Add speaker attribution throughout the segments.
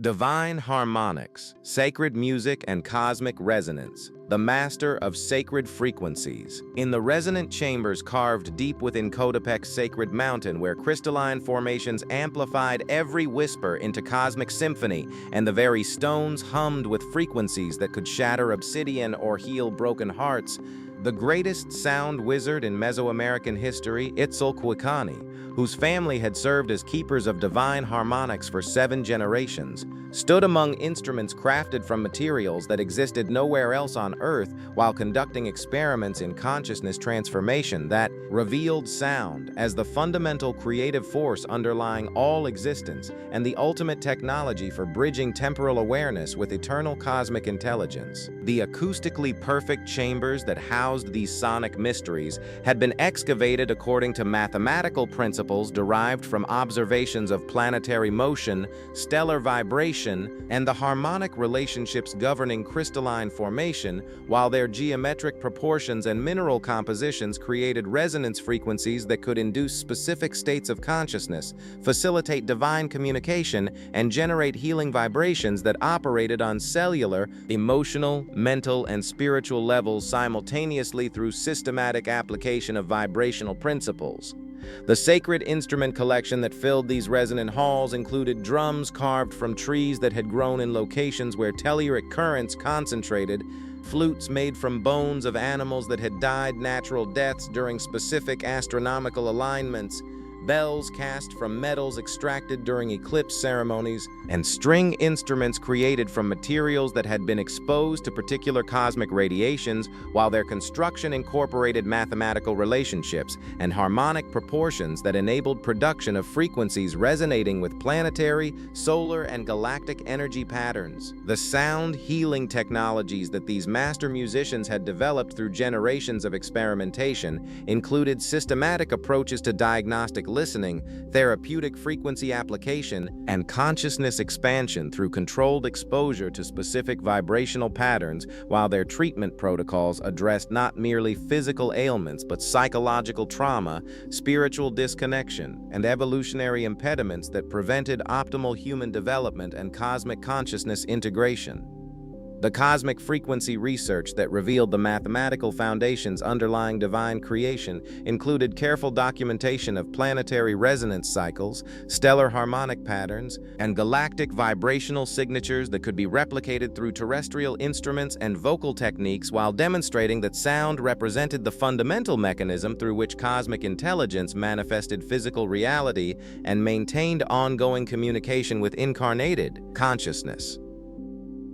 Speaker 1: Divine Harmonics, Sacred Music and Cosmic Resonance, the master of sacred frequencies. In the resonant chambers carved deep within Coatepec's sacred mountain, where crystalline formations amplified every whisper into cosmic symphony, and the very stones hummed with frequencies that could shatter obsidian or heal broken hearts, the greatest sound wizard in Mesoamerican history, Itzel Cuicani, whose family had served as keepers of divine harmonics for 7 generations, stood among instruments crafted from materials that existed nowhere else on Earth while conducting experiments in consciousness transformation that revealed sound as the fundamental creative force underlying all existence and the ultimate technology for bridging temporal awareness with eternal cosmic intelligence. The acoustically perfect chambers that housed these sonic mysteries had been excavated according to mathematical principles derived from observations of planetary motion, stellar vibration, and the harmonic relationships governing crystalline formation, while their geometric proportions and mineral compositions created resonance frequencies that could induce specific states of consciousness, facilitate divine communication, and generate healing vibrations that operated on cellular, emotional, mental, and spiritual levels simultaneously through systematic application of vibrational principles. The sacred instrument collection that filled these resonant halls included drums carved from trees that had grown in locations where telluric currents concentrated, flutes made from bones of animals that had died natural deaths during specific astronomical alignments, bells cast from metals extracted during eclipse ceremonies, and string instruments created from materials that had been exposed to particular cosmic radiations, while their construction incorporated mathematical relationships and harmonic proportions that enabled production of frequencies resonating with planetary, solar, and galactic energy patterns. The sound healing technologies that these master musicians had developed through generations of experimentation included systematic approaches to diagnostic listening, therapeutic frequency application, and consciousness expansion through controlled exposure to specific vibrational patterns, while their treatment protocols addressed not merely physical ailments but psychological trauma, spiritual disconnection, and evolutionary impediments that prevented optimal human development and cosmic consciousness integration. The cosmic frequency research that revealed the mathematical foundations underlying divine creation included careful documentation of planetary resonance cycles, stellar harmonic patterns, and galactic vibrational signatures that could be replicated through terrestrial instruments and vocal techniques, while demonstrating that sound represented the fundamental mechanism through which cosmic intelligence manifested physical reality and maintained ongoing communication with incarnated consciousness.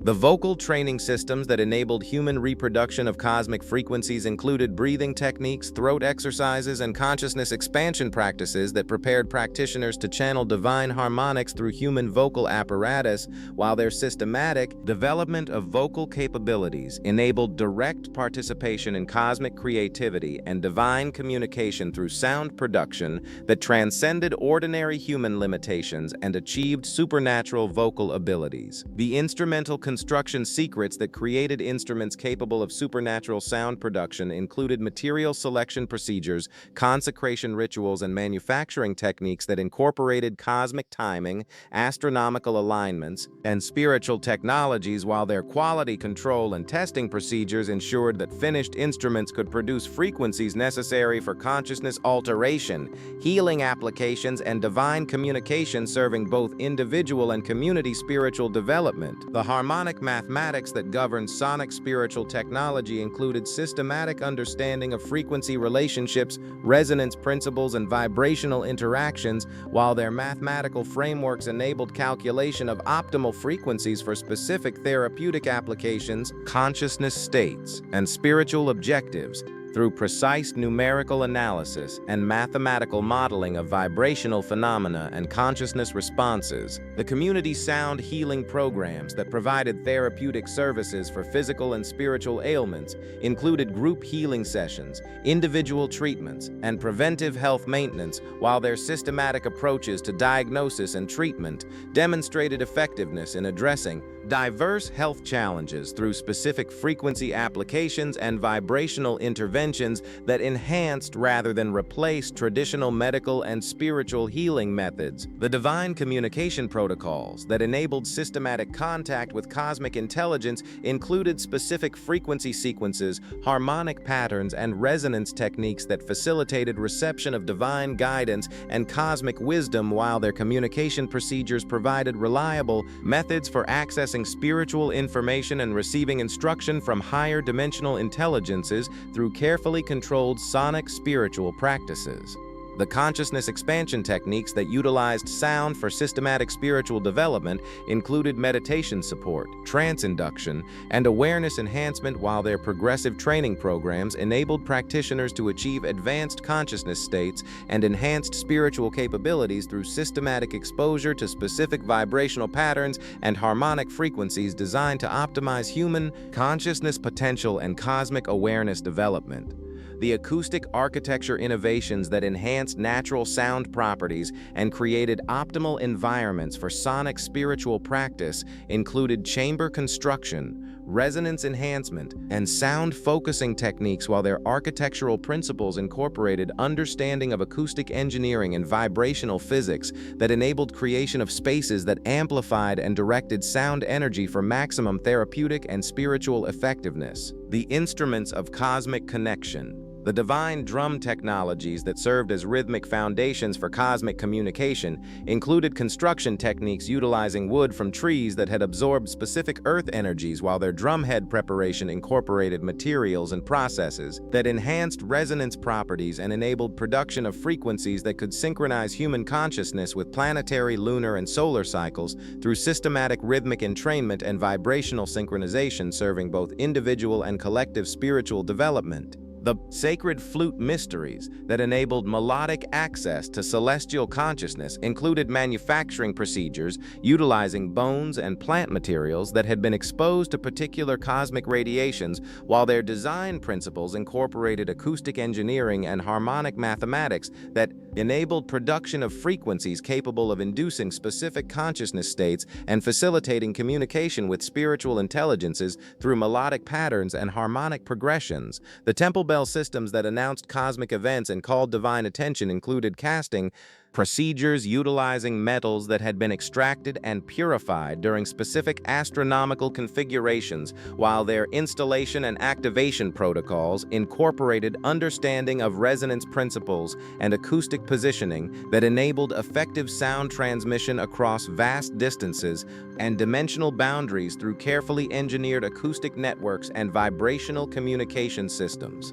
Speaker 1: The vocal training systems that enabled human reproduction of cosmic frequencies included breathing techniques, throat exercises, and consciousness expansion practices that prepared practitioners to channel divine harmonics through human vocal apparatus, while their systematic development of vocal capabilities enabled direct participation in cosmic creativity and divine communication through sound production that transcended ordinary human limitations and achieved supernatural vocal abilities. The instrumental construction secrets that created instruments capable of supernatural sound production included material selection procedures, consecration rituals, and manufacturing techniques that incorporated cosmic timing, astronomical alignments, and spiritual technologies, while their quality control and testing procedures ensured that finished instruments could produce frequencies necessary for consciousness alteration, healing applications, and divine communication, serving both individual and community spiritual development. The harmonic mathematics that governed sonic spiritual technology included systematic understanding of frequency relationships, resonance principles, and vibrational interactions, while their mathematical frameworks enabled calculation of optimal frequencies for specific therapeutic applications, consciousness states, and spiritual objectives. Through precise numerical analysis and mathematical modeling of vibrational phenomena and consciousness responses, the community sound healing programs that provided therapeutic services for physical and spiritual ailments included group healing sessions, individual treatments, and preventive health maintenance, while their systematic approaches to diagnosis and treatment demonstrated effectiveness in addressing diverse health challenges through specific frequency applications and vibrational interventions interventions that enhanced rather than replaced traditional medical and spiritual healing methods. The divine communication protocols that enabled systematic contact with cosmic intelligence included specific frequency sequences, harmonic patterns, and resonance techniques that facilitated reception of divine guidance and cosmic wisdom, while their communication procedures provided reliable methods for accessing spiritual information and receiving instruction from higher dimensional intelligences through carefully controlled sonic spiritual practices. The consciousness expansion techniques that utilized sound for systematic spiritual development included meditation support, trance induction, and awareness enhancement, while their progressive training programs enabled practitioners to achieve advanced consciousness states and enhanced spiritual capabilities through systematic exposure to specific vibrational patterns and harmonic frequencies designed to optimize human consciousness potential and cosmic awareness development. The acoustic architecture innovations that enhanced natural sound properties and created optimal environments for sonic spiritual practice included chamber construction, resonance enhancement, and sound focusing techniques, while their architectural principles incorporated understanding of acoustic engineering and vibrational physics that enabled creation of spaces that amplified and directed sound energy for maximum therapeutic and spiritual effectiveness. The instruments of cosmic connection. The divine drum technologies that served as rhythmic foundations for cosmic communication included construction techniques utilizing wood from trees that had absorbed specific earth energies, while their drumhead preparation incorporated materials and processes that enhanced resonance properties and enabled production of frequencies that could synchronize human consciousness with planetary, lunar, and solar cycles through systematic rhythmic entrainment and vibrational synchronization, serving both individual and collective spiritual development. The sacred flute mysteries that enabled melodic access to celestial consciousness included manufacturing procedures utilizing bones and plant materials that had been exposed to particular cosmic radiations, while their design principles incorporated acoustic engineering and harmonic mathematics that enabled production of frequencies capable of inducing specific consciousness states and facilitating communication with spiritual intelligences through melodic patterns and harmonic progressions. The temple bell systems that announced cosmic events and called divine attention included casting procedures utilizing metals that had been extracted and purified during specific astronomical configurations, while their installation and activation protocols incorporated understanding of resonance principles and acoustic positioning that enabled effective sound transmission across vast distances and dimensional boundaries through carefully engineered acoustic networks and vibrational communication systems.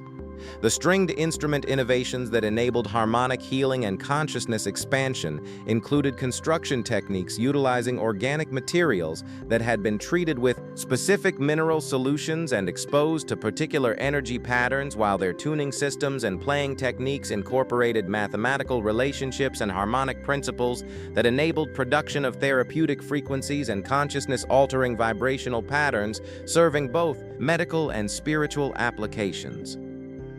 Speaker 1: The stringed instrument innovations that enabled harmonic healing and consciousness expansion included construction techniques utilizing organic materials that had been treated with specific mineral solutions and exposed to particular energy patterns, while their tuning systems and playing techniques incorporated mathematical relationships and harmonic principles that enabled production of therapeutic frequencies and consciousness-altering vibrational patterns, serving both medical and spiritual applications.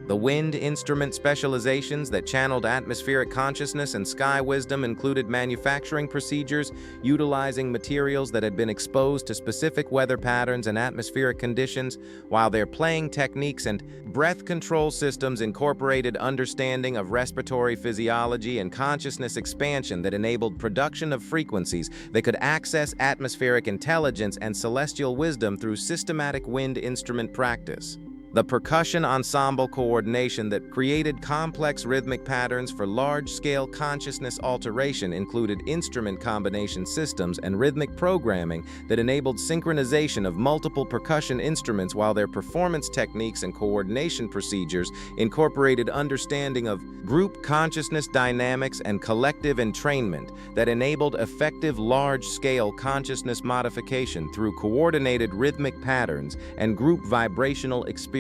Speaker 1: The wind instrument specializations that channeled atmospheric consciousness and sky wisdom included manufacturing procedures utilizing materials that had been exposed to specific weather patterns and atmospheric conditions, while their playing techniques and breath control systems incorporated understanding of respiratory physiology and consciousness expansion that enabled production of frequencies that could access atmospheric intelligence and celestial wisdom through systematic wind instrument practice. The percussion ensemble coordination that created complex rhythmic patterns for large-scale consciousness alteration included instrument combination systems and rhythmic programming that enabled synchronization of multiple percussion instruments, while their performance techniques and coordination procedures incorporated understanding of group consciousness dynamics and collective entrainment that enabled effective large-scale consciousness modification through coordinated rhythmic patterns and group vibrational experiences.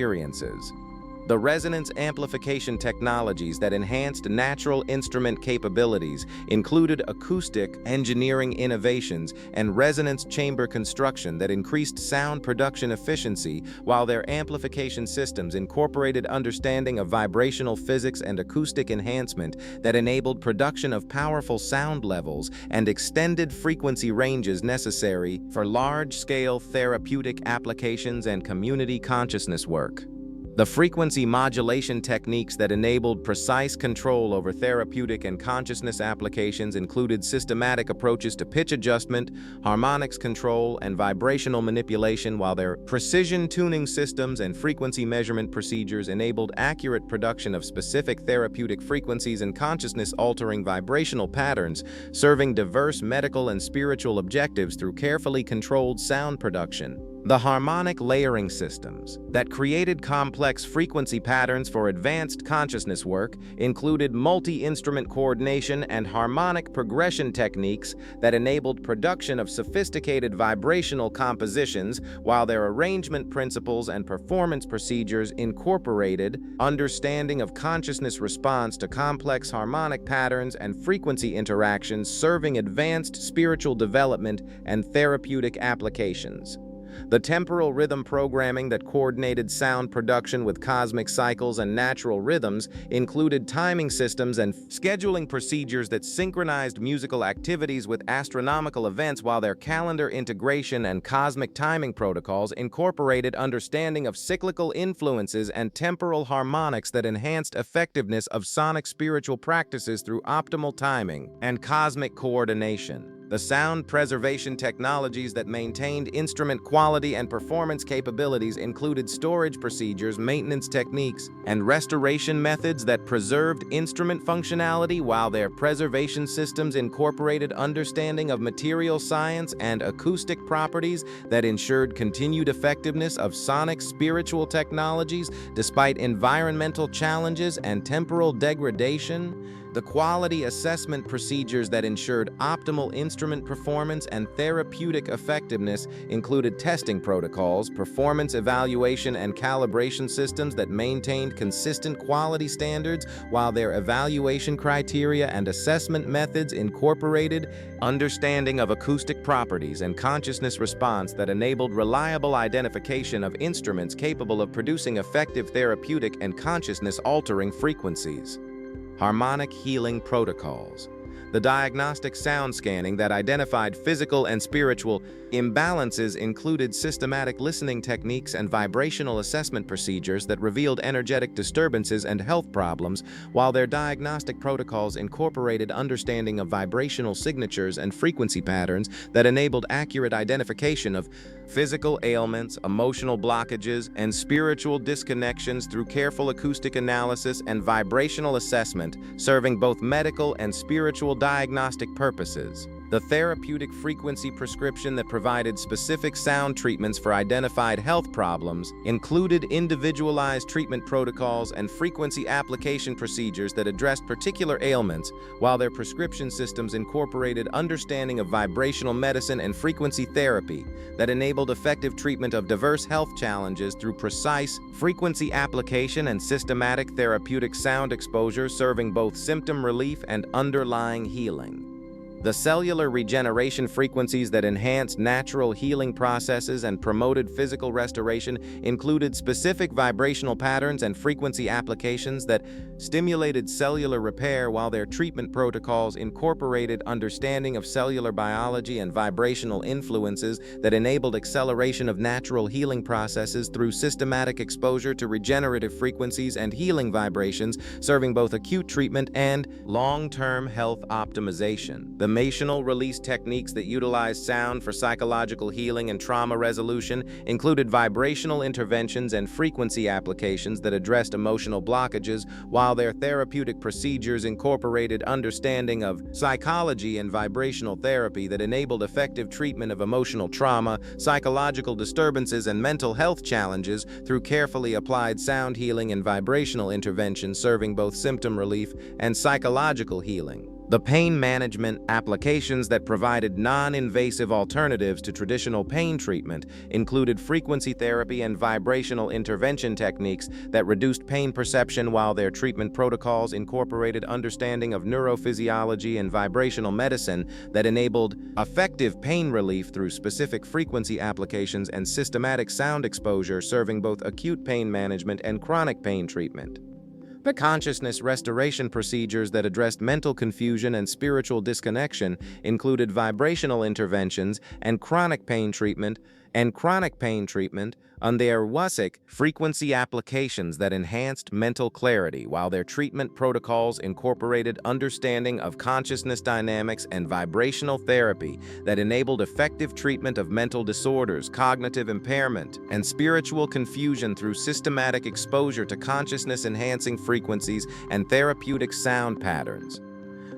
Speaker 1: The resonance amplification technologies that enhanced natural instrument capabilities included acoustic engineering innovations and resonance chamber construction that increased sound production efficiency, while their amplification systems incorporated understanding of vibrational physics and acoustic enhancement that enabled production of powerful sound levels and extended frequency ranges necessary for large-scale therapeutic applications and community consciousness work. The frequency modulation techniques that enabled precise control over therapeutic and consciousness applications included systematic approaches to pitch adjustment, harmonics control, and vibrational manipulation, while their precision tuning systems and frequency measurement procedures enabled accurate production of specific therapeutic frequencies and consciousness-altering vibrational patterns, serving diverse medical and spiritual objectives through carefully controlled sound production. The harmonic layering systems that created complex frequency patterns for advanced consciousness work included multi-instrument coordination and harmonic progression techniques that enabled production of sophisticated vibrational compositions, while their arrangement principles and performance procedures incorporated understanding of consciousness response to complex harmonic patterns and frequency interactions, serving advanced spiritual development and therapeutic applications. The temporal rhythm programming that coordinated sound production with cosmic cycles and natural rhythms included timing systems and scheduling procedures that synchronized musical activities with astronomical events, while their calendar integration and cosmic timing protocols incorporated understanding of cyclical influences and temporal harmonics that enhanced effectiveness of sonic spiritual practices through optimal timing and cosmic coordination. The sound preservation technologies that maintained instrument quality and performance capabilities included storage procedures, maintenance techniques, and restoration methods that preserved instrument functionality, while their preservation systems incorporated understanding of material science and acoustic properties that ensured continued effectiveness of sonic spiritual technologies despite environmental challenges and temporal degradation. The quality assessment procedures that ensured optimal instrument performance and therapeutic effectiveness included testing protocols, performance evaluation, and calibration systems that maintained consistent quality standards, while their evaluation criteria and assessment methods incorporated understanding of acoustic properties and consciousness response that enabled reliable identification of instruments capable of producing effective therapeutic and consciousness-altering frequencies. Harmonic healing protocols. The diagnostic sound scanning that identified physical and spiritual imbalances included systematic listening techniques and vibrational assessment procedures that revealed energetic disturbances and health problems, while their diagnostic protocols incorporated understanding of vibrational signatures and frequency patterns that enabled accurate identification of physical ailments, emotional blockages, and spiritual disconnections through careful acoustic analysis and vibrational assessment, serving both medical and spiritual diagnostic purposes. The therapeutic frequency prescription that provided specific sound treatments for identified health problems included individualized treatment protocols and frequency application procedures that addressed particular ailments, while their prescription systems incorporated understanding of vibrational medicine and frequency therapy that enabled effective treatment of diverse health challenges through precise frequency application and systematic therapeutic sound exposure, serving both symptom relief and underlying healing. The cellular regeneration frequencies that enhanced natural healing processes and promoted physical restoration included specific vibrational patterns and frequency applications that stimulated cellular repair, while their treatment protocols incorporated understanding of cellular biology and vibrational influences that enabled acceleration of natural healing processes through systematic exposure to regenerative frequencies and healing vibrations, serving both acute treatment and long-term health optimization. The Vibrational release techniques that utilize sound for psychological healing and trauma resolution included vibrational interventions and frequency applications that addressed emotional blockages, while their therapeutic procedures incorporated understanding of psychology and vibrational therapy that enabled effective treatment of emotional trauma, psychological disturbances, and mental health challenges through carefully applied sound healing and vibrational interventions, serving both symptom relief and psychological healing. The pain management applications that provided non-invasive alternatives to traditional pain treatment included frequency therapy and vibrational intervention techniques that reduced pain perception, while their treatment protocols incorporated understanding of neurophysiology and vibrational medicine that enabled effective pain relief through specific frequency applications and systematic sound exposure, serving both acute pain management and chronic pain treatment. The consciousness restoration procedures that addressed mental confusion and spiritual disconnection included vibrational interventions and chronic pain treatment, and chronic pain treatment on their WASIC frequency applications that enhanced mental clarity, while their treatment protocols incorporated understanding of consciousness dynamics and vibrational therapy that enabled effective treatment of mental disorders, cognitive impairment, and spiritual confusion through systematic exposure to consciousness-enhancing frequencies and therapeutic sound patterns.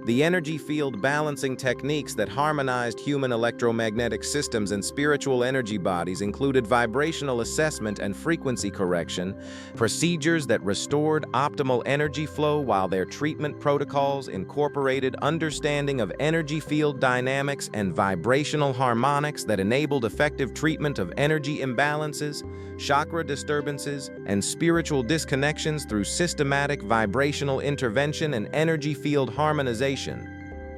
Speaker 1: The energy field balancing techniques that harmonized human electromagnetic systems and spiritual energy bodies included vibrational assessment and frequency correction, procedures that restored optimal energy flow, while their treatment protocols incorporated understanding of energy field dynamics and vibrational harmonics that enabled effective treatment of energy imbalances, chakra disturbances, and spiritual disconnections through systematic vibrational intervention and energy field harmonization.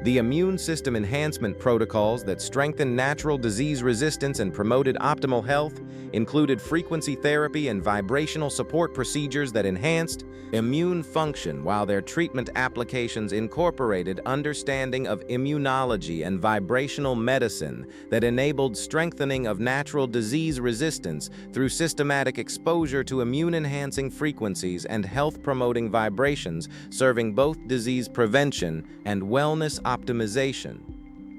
Speaker 1: The immune system enhancement protocols that strengthened natural disease resistance and promoted optimal health included frequency therapy and vibrational support procedures that enhanced immune function, while their treatment applications incorporated understanding of immunology and vibrational medicine that enabled strengthening of natural disease resistance through systematic exposure to immune-enhancing frequencies and health-promoting vibrations, serving both disease prevention and wellness optimization.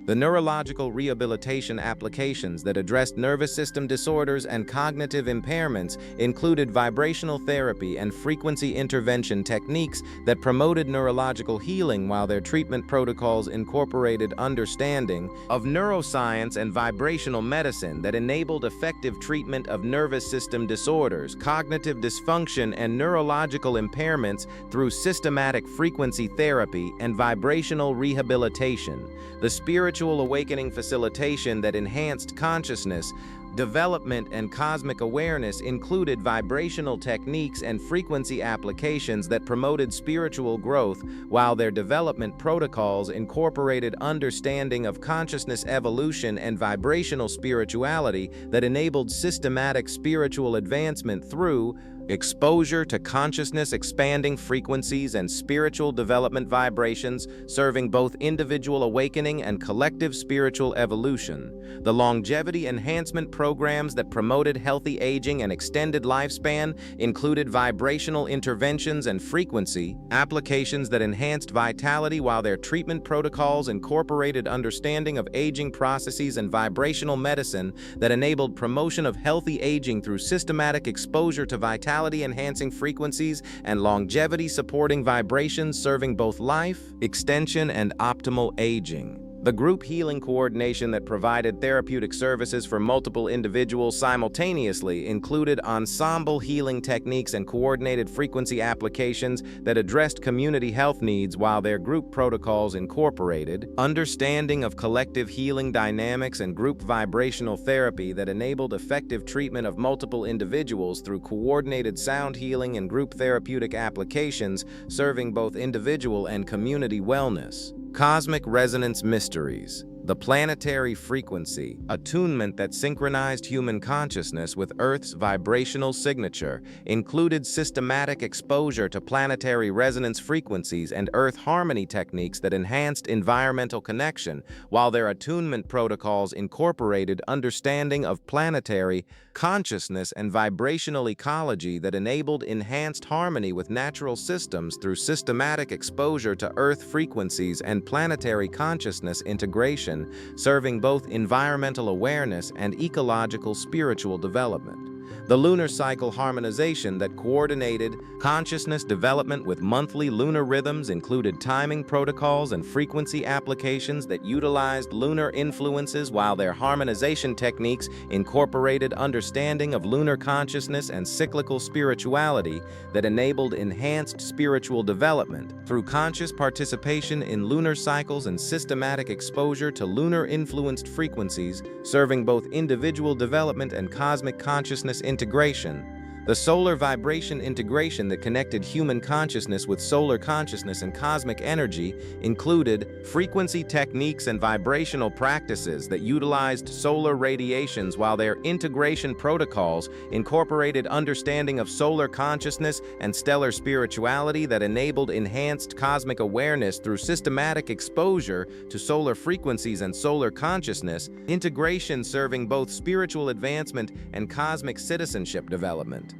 Speaker 1: The neurological rehabilitation applications that addressed nervous system disorders and cognitive impairments included vibrational therapy and frequency intervention techniques that promoted neurological healing, while their treatment protocols incorporated understanding of neuroscience and vibrational medicine that enabled effective treatment of nervous system disorders, cognitive dysfunction, and neurological impairments through systematic frequency therapy and vibrational rehabilitation. The spiritual awakening facilitation that enhanced consciousness development and cosmic awareness included vibrational techniques and frequency applications that promoted spiritual growth, while their development protocols incorporated understanding of consciousness evolution and vibrational spirituality that enabled systematic spiritual advancement through exposure to consciousness expanding frequencies and spiritual development vibrations, serving both individual awakening and collective spiritual evolution. The longevity enhancement programs that promoted healthy aging and extended lifespan included vibrational interventions and frequency applications that enhanced vitality, while their treatment protocols incorporated understanding of aging processes and vibrational medicine that enabled promotion of healthy aging through systematic exposure to vitality-enhancing frequencies and longevity-supporting vibrations, serving both life extension and optimal aging. The group healing coordination that provided therapeutic services for multiple individuals simultaneously included ensemble healing techniques and coordinated frequency applications that addressed community health needs, while their group protocols incorporated understanding of collective healing dynamics and group vibrational therapy that enabled effective treatment of multiple individuals through coordinated sound healing and group therapeutic applications, serving both individual and community wellness. Cosmic resonance mysteries. The planetary frequency attunement that synchronized human consciousness with Earth's vibrational signature included systematic exposure to planetary resonance frequencies and Earth harmony techniques that enhanced environmental connection, while their attunement protocols incorporated understanding of planetary consciousness and vibrational ecology that enabled enhanced harmony with natural systems through systematic exposure to Earth frequencies and planetary consciousness integration, serving both environmental awareness and ecological spiritual development. The lunar cycle harmonization that coordinated consciousness development with monthly lunar rhythms included timing protocols and frequency applications that utilized lunar influences, while their harmonization techniques incorporated understanding of lunar consciousness and cyclical spirituality that enabled enhanced spiritual development through conscious participation in lunar cycles and systematic exposure to lunar-influenced frequencies, serving both individual development and cosmic consciousness integration. The solar vibration integration that connected human consciousness with solar consciousness and cosmic energy included frequency techniques and vibrational practices that utilized solar radiations, while their integration protocols incorporated understanding of solar consciousness and stellar spirituality that enabled enhanced cosmic awareness through systematic exposure to solar frequencies and solar consciousness, integration serving both spiritual advancement and cosmic citizenship development.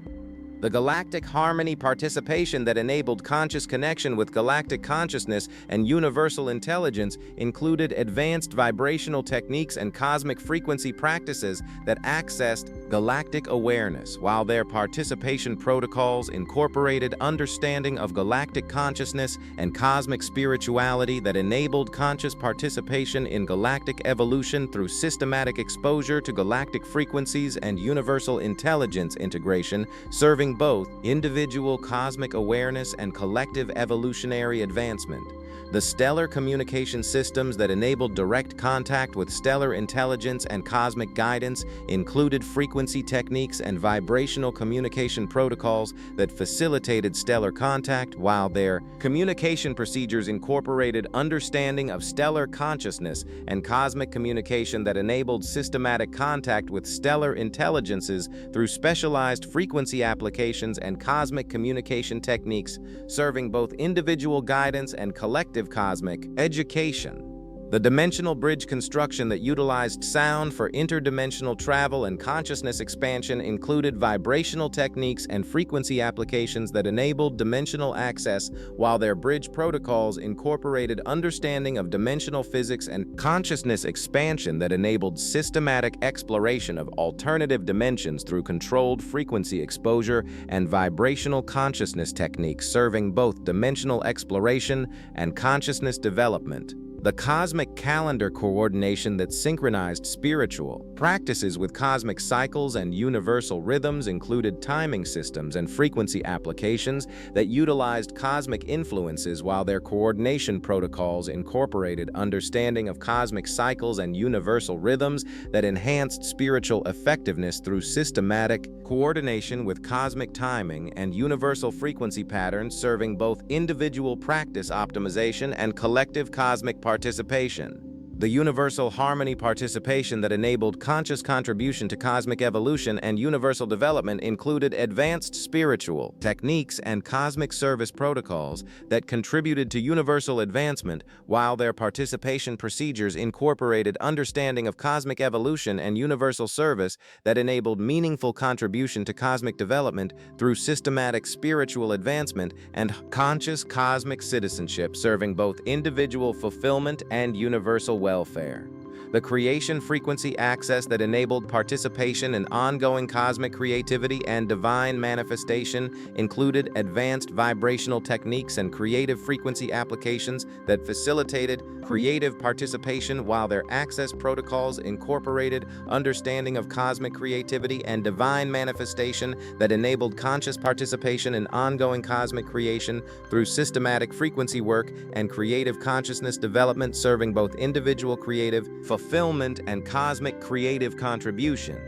Speaker 1: The galactic harmony participation that enabled conscious connection with galactic consciousness and universal intelligence included advanced vibrational techniques and cosmic frequency practices that accessed galactic awareness, while their participation protocols incorporated understanding of galactic consciousness and cosmic spirituality that enabled conscious participation in galactic evolution through systematic exposure to galactic frequencies and universal intelligence integration, serving both individual cosmic awareness and collective evolutionary advancement. The stellar communication systems that enabled direct contact with stellar intelligence and cosmic guidance included frequency techniques and vibrational communication protocols that facilitated stellar contact, while their communication procedures incorporated understanding of stellar consciousness and cosmic communication that enabled systematic contact with stellar intelligences through specialized frequency applications and cosmic communication techniques, serving both individual guidance and collective cosmic education. The dimensional bridge construction that utilized sound for interdimensional travel and consciousness expansion included vibrational techniques and frequency applications that enabled dimensional access, while their bridge protocols incorporated understanding of dimensional physics and consciousness expansion that enabled systematic exploration of alternative dimensions through controlled frequency exposure and vibrational consciousness techniques, serving both dimensional exploration and consciousness development. The cosmic calendar coordination that synchronized spiritual practices with cosmic cycles and universal rhythms included timing systems and frequency applications that utilized cosmic influences, while their coordination protocols incorporated understanding of cosmic cycles and universal rhythms that enhanced spiritual effectiveness through systematic coordination with cosmic timing and universal frequency patterns, serving both individual practice optimization and collective cosmic participation. The universal harmony participation that enabled conscious contribution to cosmic evolution and universal development included advanced spiritual techniques and cosmic service protocols that contributed to universal advancement, while their participation procedures incorporated understanding of cosmic evolution and universal service that enabled meaningful contribution to cosmic development through systematic spiritual advancement and conscious cosmic citizenship, serving both individual fulfillment and universal welfare. The creation frequency access that enabled participation in ongoing cosmic creativity and divine manifestation included advanced vibrational techniques and creative frequency applications that facilitated creative participation, while their access protocols incorporated understanding of cosmic creativity and divine manifestation that enabled conscious participation in ongoing cosmic creation through systematic frequency work and creative consciousness development, serving both individual creative fulfillment and cosmic creative contribution.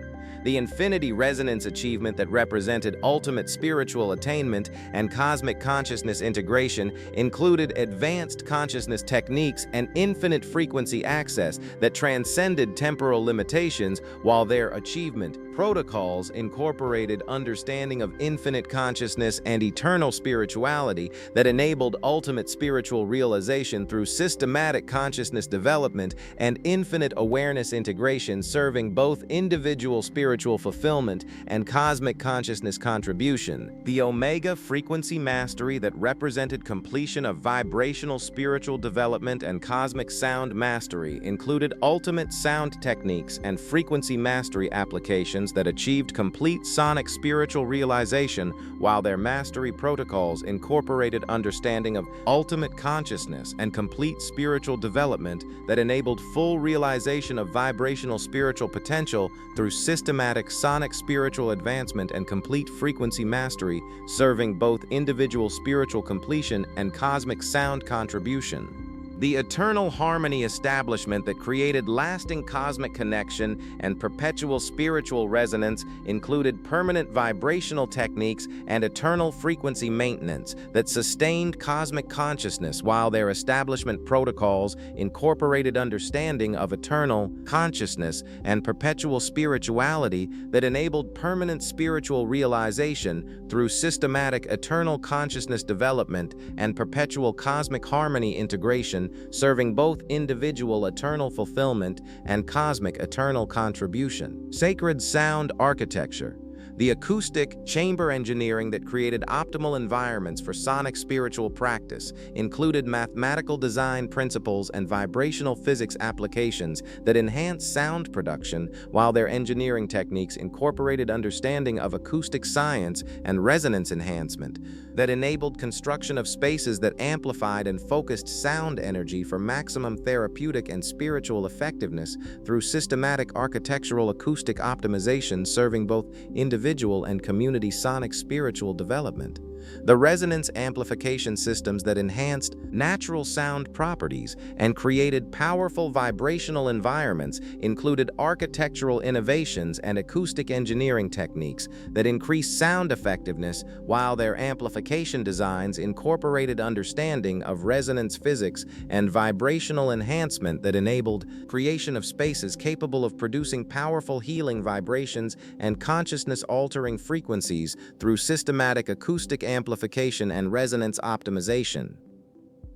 Speaker 1: The infinity resonance achievement that represented ultimate spiritual attainment and cosmic consciousness integration included advanced consciousness techniques and infinite frequency access that transcended temporal limitations, while their achievement protocols incorporated understanding of infinite consciousness and eternal spirituality that enabled ultimate spiritual realization through systematic consciousness development and infinite awareness integration, serving both individual spiritual fulfillment and cosmic consciousness contribution. The Omega frequency mastery that represented completion of vibrational spiritual development and cosmic sound mastery included ultimate sound techniques and frequency mastery applications that achieved complete sonic spiritual realization, while their mastery protocols incorporated understanding of ultimate consciousness and complete spiritual development that enabled full realization of vibrational spiritual potential through systematic sonic spiritual advancement and complete frequency mastery, serving both individual spiritual completion and cosmic sound contribution. The eternal harmony establishment that created lasting cosmic connection and perpetual spiritual resonance included permanent vibrational techniques and eternal frequency maintenance that sustained cosmic consciousness, while their establishment protocols incorporated understanding of eternal consciousness and perpetual spirituality that enabled permanent spiritual realization through systematic eternal consciousness development and perpetual cosmic harmony integration, serving both individual eternal fulfillment and cosmic eternal contribution. Sacred sound architecture. The acoustic chamber engineering that created optimal environments for sonic spiritual practice included mathematical design principles and vibrational physics applications that enhanced sound production, while their engineering techniques incorporated understanding of acoustic science and resonance enhancement that enabled construction of spaces that amplified and focused sound energy for maximum therapeutic and spiritual effectiveness through systematic architectural acoustic optimization, serving both individual and community sonic spiritual development. The resonance amplification systems that enhanced natural sound properties and created powerful vibrational environments included architectural innovations and acoustic engineering techniques that increased sound effectiveness, while their amplification designs incorporated understanding of resonance physics and vibrational enhancement that enabled creation of spaces capable of producing powerful healing vibrations and consciousness-altering frequencies through systematic acoustic amplification and resonance optimization.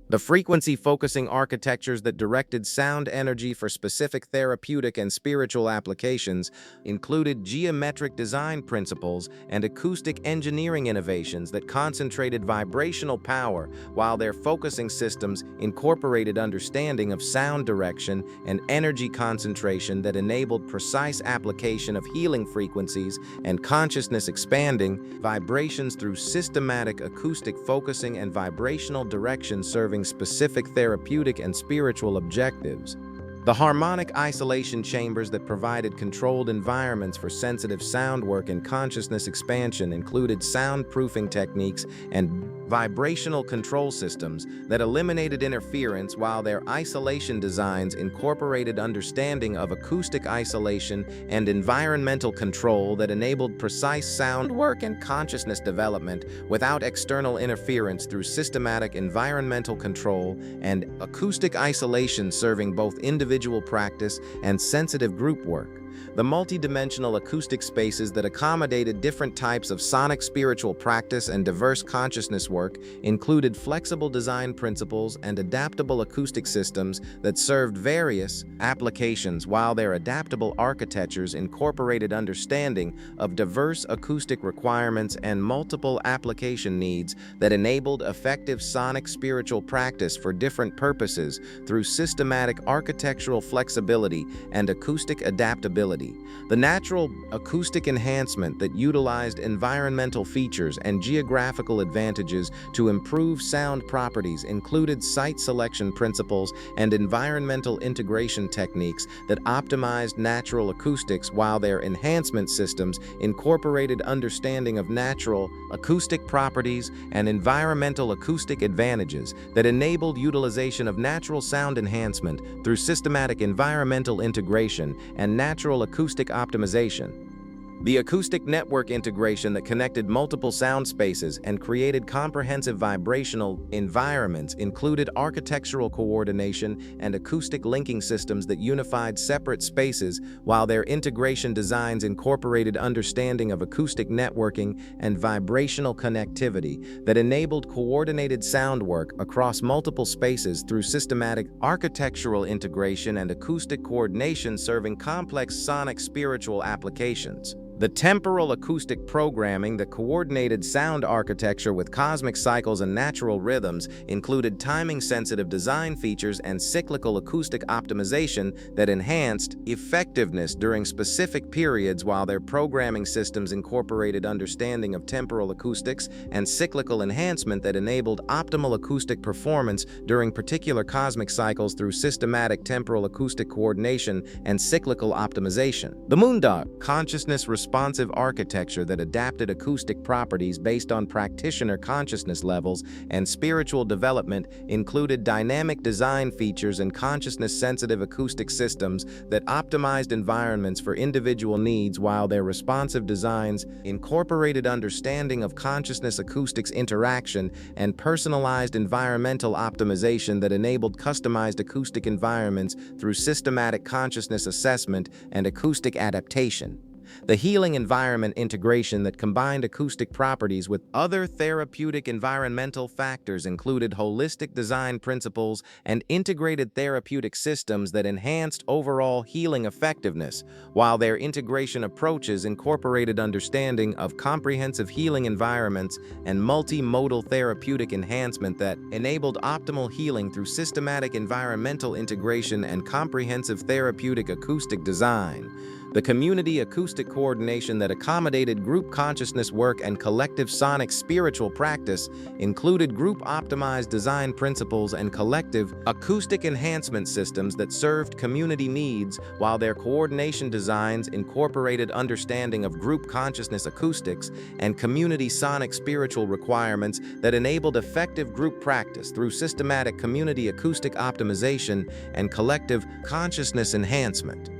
Speaker 1: The frequency-focusing architectures that directed sound energy for specific therapeutic and spiritual applications included geometric design principles and acoustic engineering innovations that concentrated vibrational power, while their focusing systems incorporated understanding of sound direction and energy concentration that enabled precise application of healing frequencies and consciousness-expanding vibrations through systematic acoustic focusing and vibrational direction, serving specific therapeutic and spiritual objectives. The harmonic isolation chambers that provided controlled environments for sensitive sound work and consciousness expansion included soundproofing techniques and vibrational control systems that eliminated interference, while their isolation designs incorporated understanding of acoustic isolation and environmental control that enabled precise sound work and consciousness development without external interference through systematic environmental control and acoustic isolation, serving both individual practice and sensitive group work. The multidimensional acoustic spaces that accommodated different types of sonic spiritual practice and diverse consciousness work included flexible design principles and adaptable acoustic systems that served various applications, while their adaptable architectures incorporated understanding of diverse acoustic requirements and multiple application needs that enabled effective sonic spiritual practice for different purposes through systematic architectural flexibility and acoustic adaptability. The natural acoustic enhancement that utilized environmental features and geographical advantages to improve sound properties included site selection principles and environmental integration techniques that optimized natural acoustics, while their enhancement systems incorporated understanding of natural acoustic properties and environmental acoustic advantages that enabled utilization of natural sound enhancement through systematic environmental integration and natural acoustic optimization. The acoustic network integration that connected multiple sound spaces and created comprehensive vibrational environments included architectural coordination and acoustic linking systems that unified separate spaces, while their integration designs incorporated understanding of acoustic networking and vibrational connectivity that enabled coordinated sound work across multiple spaces through systematic architectural integration and acoustic coordination, serving complex sonic spiritual applications. The temporal acoustic programming that coordinated sound architecture with cosmic cycles and natural rhythms included timing-sensitive design features and cyclical acoustic optimization that enhanced effectiveness during specific periods, while their programming systems incorporated understanding of temporal acoustics and cyclical enhancement that enabled optimal acoustic performance during particular cosmic cycles through systematic temporal acoustic coordination and cyclical optimization. The moondot consciousness response responsive architecture that adapted acoustic properties based on practitioner consciousness levels, and spiritual development included dynamic design features and consciousness-sensitive acoustic systems that optimized environments for individual needs, while their responsive designs incorporated understanding of consciousness acoustics interaction and personalized environmental optimization that enabled customized acoustic environments through systematic consciousness assessment and acoustic adaptation. The healing environment integration that combined acoustic properties with other therapeutic environmental factors included holistic design principles and integrated therapeutic systems that enhanced overall healing effectiveness, while their integration approaches incorporated understanding of comprehensive healing environments and multimodal therapeutic enhancement that enabled optimal healing through systematic environmental integration and comprehensive therapeutic acoustic design. The community acoustic coordination that accommodated group consciousness work and collective sonic spiritual practice included group-optimized design principles and collective acoustic enhancement systems that served community needs, while their coordination designs incorporated understanding of group consciousness acoustics and community sonic spiritual requirements that enabled effective group practice through systematic community acoustic optimization and collective consciousness enhancement.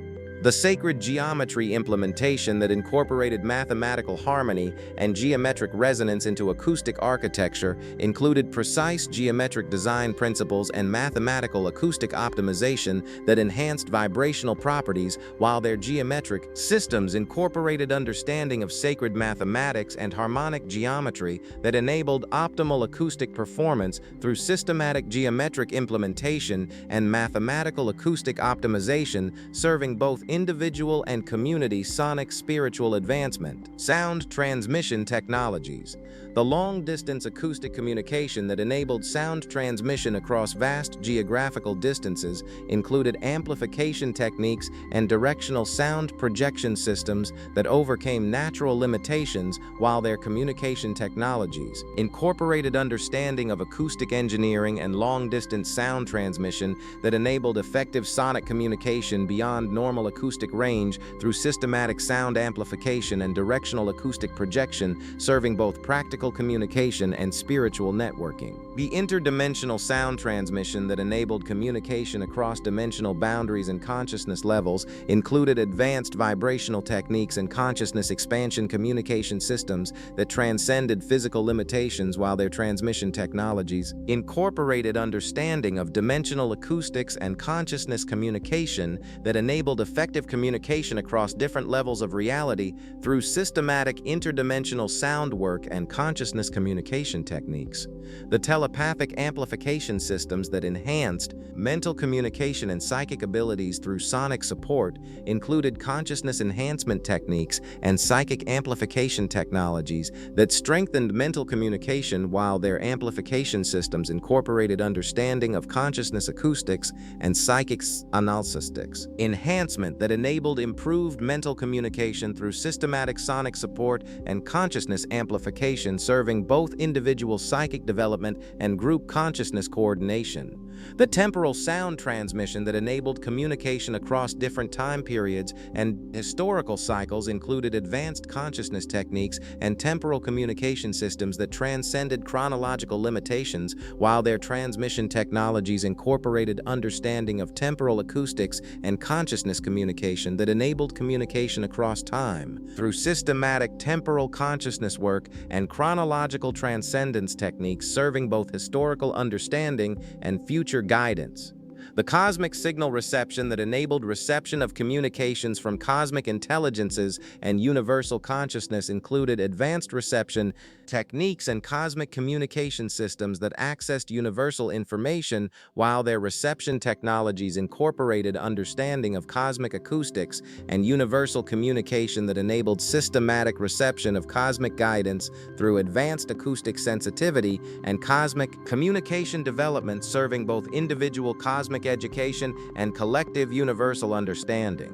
Speaker 1: The sacred geometry implementation that incorporated mathematical harmony and geometric resonance into acoustic architecture included precise geometric design principles and mathematical acoustic optimization that enhanced vibrational properties, while their geometric systems incorporated understanding of sacred mathematics and harmonic geometry that enabled optimal acoustic performance through systematic geometric implementation and mathematical acoustic optimization, serving both individual and community sonic spiritual advancement. Sound transmission technologies. The long-distance acoustic communication that enabled sound transmission across vast geographical distances included amplification techniques and directional sound projection systems that overcame natural limitations, while their communication technologies incorporated understanding of acoustic engineering and long-distance sound transmission that enabled effective sonic communication beyond normal acoustic range through systematic sound amplification and directional acoustic projection, serving both practical communication and spiritual networking. The interdimensional sound transmission that enabled communication across dimensional boundaries and consciousness levels included advanced vibrational techniques and consciousness expansion communication systems that transcended physical limitations, while their transmission technologies incorporated understanding of dimensional acoustics and consciousness communication that enabled effective communication across different levels of reality through systematic interdimensional sound work and consciousness communication techniques. The telepathic amplification systems that enhanced mental communication and psychic abilities through sonic support included consciousness enhancement techniques and psychic amplification technologies that strengthened mental communication, while their amplification systems incorporated understanding of consciousness acoustics and psychic analytics. Enhancement that enabled improved mental communication through systematic sonic support and consciousness amplification, serving both individual psychic development and group consciousness coordination. The temporal sound transmission that enabled communication across different time periods and historical cycles included advanced consciousness techniques and temporal communication systems that transcended chronological limitations, while their transmission technologies incorporated understanding of temporal acoustics and consciousness communication that enabled communication across time through systematic temporal consciousness work and chronological transcendence techniques, serving both historical understanding and future guidance. The cosmic signal reception that enabled reception of communications from cosmic intelligences and universal consciousness included advanced reception techniques and cosmic communication systems that accessed universal information, while their reception technologies incorporated understanding of cosmic acoustics and universal communication that enabled systematic reception of cosmic guidance through advanced acoustic sensitivity and cosmic communication development, serving both individual cosmic education and collective universal understanding.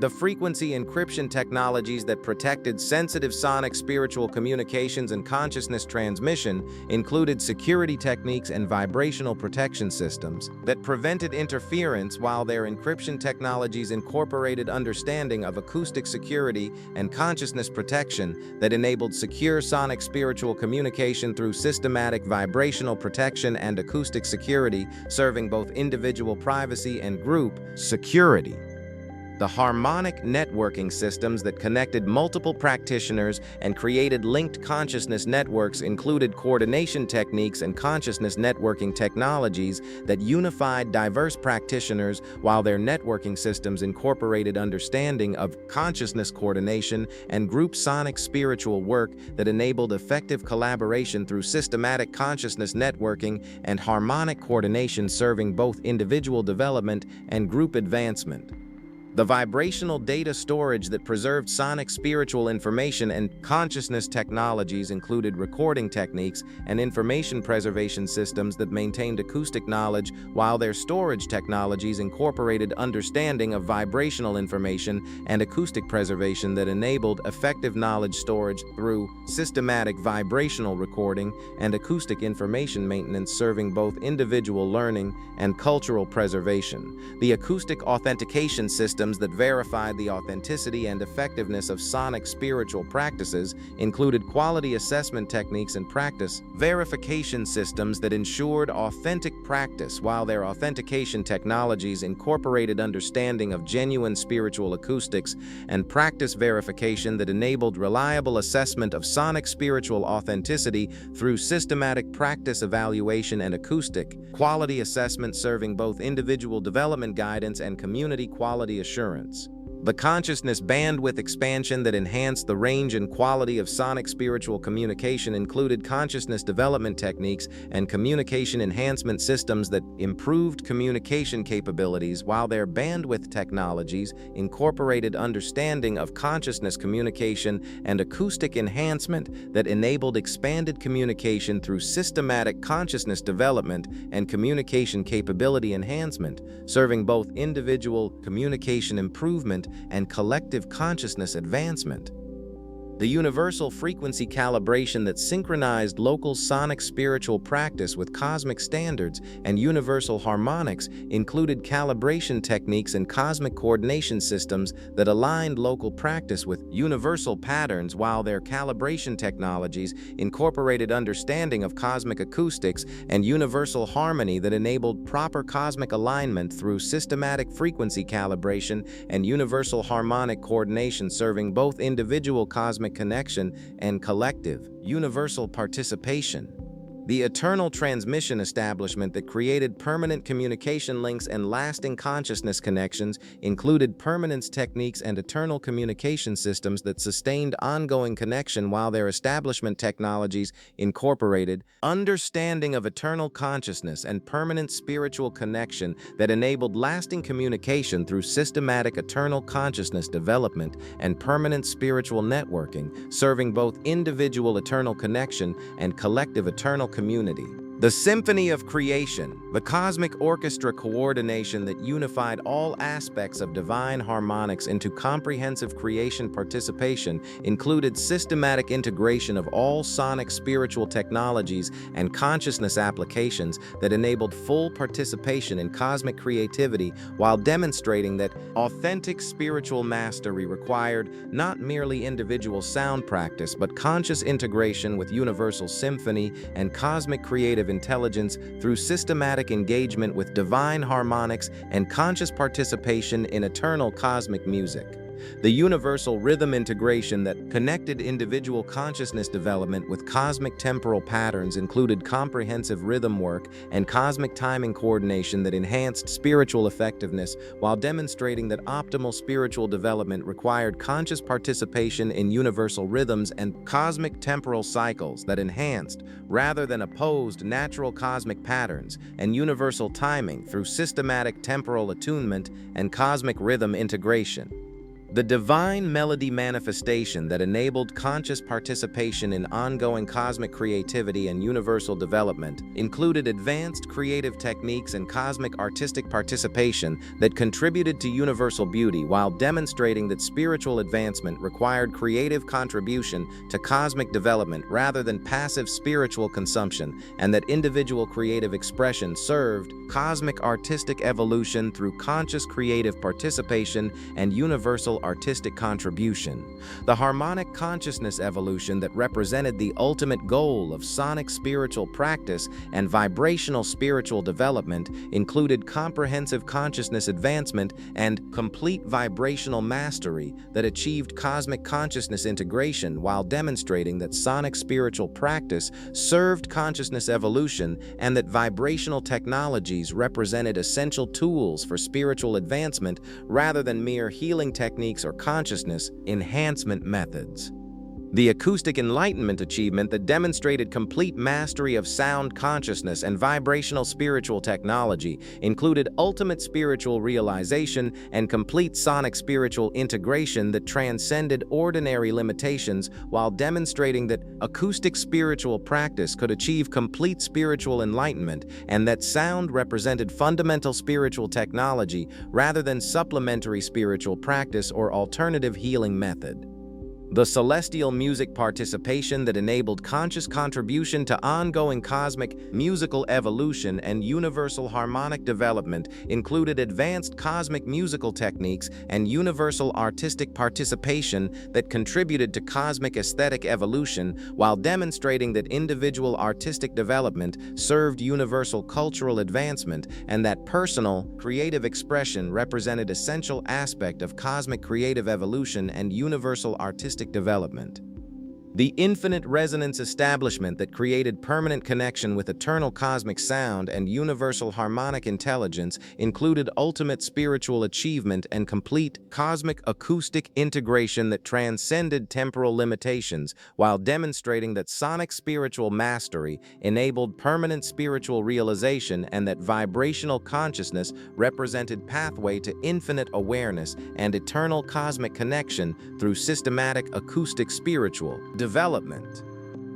Speaker 1: The frequency encryption technologies that protected sensitive sonic spiritual communications and consciousness transmission included security techniques and vibrational protection systems that prevented interference, while their encryption technologies incorporated understanding of acoustic security and consciousness protection that enabled secure sonic spiritual communication through systematic vibrational protection and acoustic security, serving both individual privacy and group security. The harmonic networking systems that connected multiple practitioners and created linked consciousness networks included coordination techniques and consciousness networking technologies that unified diverse practitioners, while their networking systems incorporated understanding of consciousness coordination and group sonic spiritual work that enabled effective collaboration through systematic consciousness networking and harmonic coordination, serving both individual development and group advancement. The vibrational data storage that preserved sonic spiritual information and consciousness technologies included recording techniques and information preservation systems that maintained acoustic knowledge, while their storage technologies incorporated understanding of vibrational information and acoustic preservation that enabled effective knowledge storage through systematic vibrational recording and acoustic information maintenance, serving both individual learning and cultural preservation. The acoustic authentication systems that verified the authenticity and effectiveness of sonic spiritual practices included quality assessment techniques and practice verification systems that ensured authentic practice, while their authentication technologies incorporated understanding of genuine spiritual acoustics and practice verification that enabled reliable assessment of sonic spiritual authenticity through systematic practice evaluation and acoustic quality assessment, serving both individual development guidance and community quality assurance. The consciousness bandwidth expansion that enhanced the range and quality of sonic spiritual communication included consciousness development techniques and communication enhancement systems that improved communication capabilities, while their bandwidth technologies incorporated understanding of consciousness communication and acoustic enhancement that enabled expanded communication through systematic consciousness development and communication capability enhancement, serving both individual communication improvement and collective consciousness advancement. The universal frequency calibration that synchronized local sonic spiritual practice with cosmic standards and universal harmonics included calibration techniques and cosmic coordination systems that aligned local practice with universal patterns, while their calibration technologies incorporated understanding of cosmic acoustics and universal harmony that enabled proper cosmic alignment through systematic frequency calibration and universal harmonic coordination, serving both individual cosmic connection and collective, universal participation. The eternal transmission establishment that created permanent communication links and lasting consciousness connections included permanence techniques and eternal communication systems that sustained ongoing connection, while their establishment technologies incorporated understanding of eternal consciousness and permanent spiritual connection that enabled lasting communication through systematic eternal consciousness development and permanent spiritual networking, serving both individual eternal connection and collective eternal community. The symphony of creation, the cosmic orchestra coordination that unified all aspects of divine harmonics into comprehensive creation participation, included systematic integration of all sonic spiritual technologies and consciousness applications that enabled full participation in cosmic creativity, while demonstrating that authentic spiritual mastery required not merely individual sound practice but conscious integration with universal symphony and cosmic creative intelligence through systematic engagement with divine harmonics and conscious participation in eternal cosmic music. The universal rhythm integration that connected individual consciousness development with cosmic temporal patterns included comprehensive rhythm work and cosmic timing coordination that enhanced spiritual effectiveness, while demonstrating that optimal spiritual development required conscious participation in universal rhythms and cosmic temporal cycles that enhanced, rather than opposed, natural cosmic patterns and universal timing through systematic temporal attunement and cosmic rhythm integration. The divine melody manifestation that enabled conscious participation in ongoing cosmic creativity and universal development included advanced creative techniques and cosmic artistic participation that contributed to universal beauty while demonstrating that spiritual advancement required creative contribution to cosmic development rather than passive spiritual consumption, and that individual creative expression served cosmic artistic evolution through conscious creative participation and universal artistic contribution. The harmonic consciousness evolution that represented the ultimate goal of sonic spiritual practice and vibrational spiritual development included comprehensive consciousness advancement and complete vibrational mastery that achieved cosmic consciousness integration while demonstrating that sonic spiritual practice served consciousness evolution and that vibrational technologies represented essential tools for spiritual advancement rather than mere healing techniques or consciousness enhancement methods. The acoustic enlightenment achievement that demonstrated complete mastery of sound consciousness and vibrational spiritual technology included ultimate spiritual realization and complete sonic spiritual integration that transcended ordinary limitations while demonstrating that acoustic spiritual practice could achieve complete spiritual enlightenment and that sound represented fundamental spiritual technology rather than supplementary spiritual practice or alternative healing method. The celestial music participation that enabled conscious contribution to ongoing cosmic musical evolution and universal harmonic development included advanced cosmic musical techniques and universal artistic participation that contributed to cosmic aesthetic evolution while demonstrating that individual artistic development served universal cultural advancement and that personal, creative expression represented essential aspect of cosmic creative evolution and universal artistic development. The infinite resonance establishment that created permanent connection with eternal cosmic sound and universal harmonic intelligence included ultimate spiritual achievement and complete cosmic acoustic integration that transcended temporal limitations while demonstrating that sonic spiritual mastery enabled permanent spiritual realization and that vibrational consciousness represented pathway to infinite awareness and eternal cosmic connection through systematic acoustic spiritual development.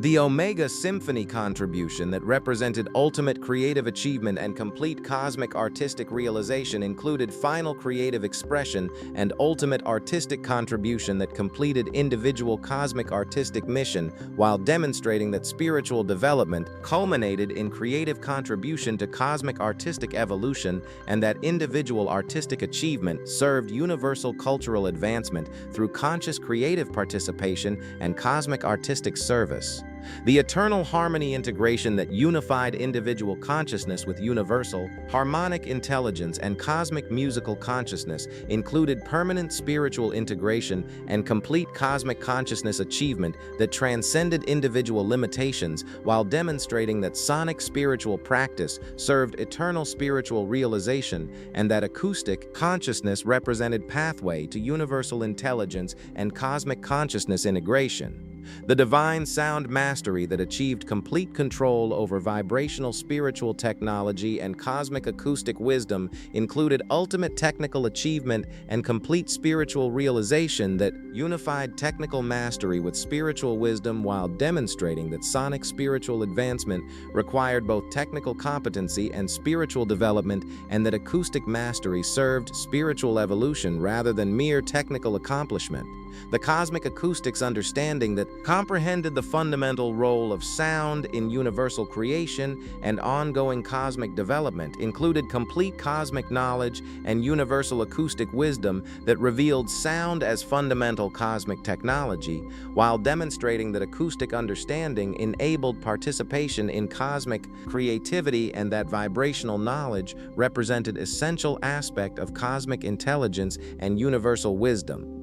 Speaker 1: The Omega Symphony contribution that represented ultimate creative achievement and complete cosmic artistic realization included final creative expression and ultimate artistic contribution that completed individual cosmic artistic mission while demonstrating that spiritual development culminated in creative contribution to cosmic artistic evolution and that individual artistic achievement served universal cultural advancement through conscious creative participation and cosmic artistic service. The eternal harmony integration that unified individual consciousness with universal, harmonic intelligence and cosmic musical consciousness included permanent spiritual integration and complete cosmic consciousness achievement that transcended individual limitations while demonstrating that sonic spiritual practice served eternal spiritual realization and that acoustic consciousness represented pathway to universal intelligence and cosmic consciousness integration. The divine sound mastery that achieved complete control over vibrational spiritual technology and cosmic acoustic wisdom included ultimate technical achievement and complete spiritual realization that unified technical mastery with spiritual wisdom while demonstrating that sonic spiritual advancement required both technical competency and spiritual development and that acoustic mastery served spiritual evolution rather than mere technical accomplishment. The cosmic acoustics understanding that comprehended the fundamental role of sound in universal creation and ongoing cosmic development included complete cosmic knowledge and universal acoustic wisdom that revealed sound as fundamental cosmic technology, while demonstrating that acoustic understanding enabled participation in cosmic creativity and that vibrational knowledge represented essential aspect of cosmic intelligence and universal wisdom.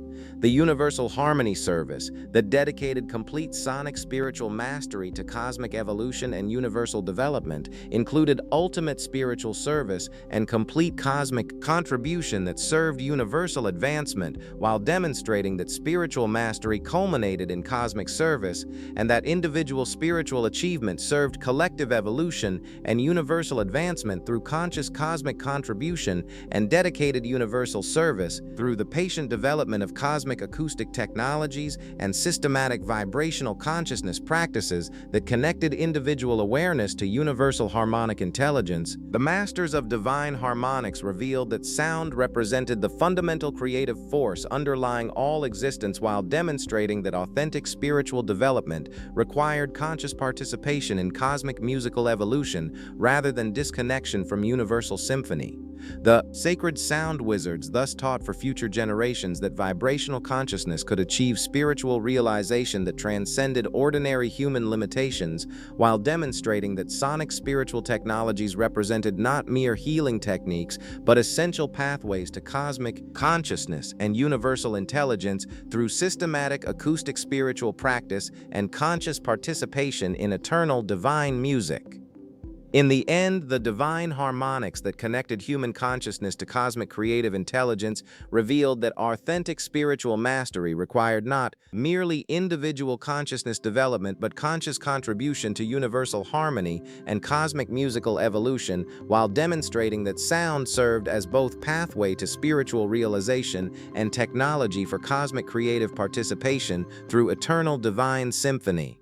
Speaker 1: The Universal Harmony Service, that dedicated complete sonic spiritual mastery to cosmic evolution and universal development, included ultimate spiritual service and complete cosmic contribution that served universal advancement while demonstrating that spiritual mastery culminated in cosmic service and that individual spiritual achievement served collective evolution and universal advancement through conscious cosmic contribution and dedicated universal service through the patient development of cosmic acoustic technologies and systematic vibrational consciousness practices that connected individual awareness to universal harmonic intelligence. The masters of Divine Harmonics revealed that sound represented the fundamental creative force underlying all existence while demonstrating that authentic spiritual development required conscious participation in cosmic musical evolution rather than disconnection from universal symphony. The sacred sound wizards thus taught for future generations that vibrational consciousness could achieve spiritual realization that transcended ordinary human limitations, while demonstrating that sonic spiritual technologies represented not mere healing techniques, but essential pathways to cosmic consciousness and universal intelligence through systematic acoustic spiritual practice and conscious participation in eternal divine music. In the end, the divine harmonics that connected human consciousness to cosmic creative intelligence revealed that authentic spiritual mastery required not merely individual consciousness development but conscious contribution to universal harmony and cosmic musical evolution, while demonstrating that sound served as both pathway to spiritual realization and technology for cosmic creative participation through eternal divine symphony.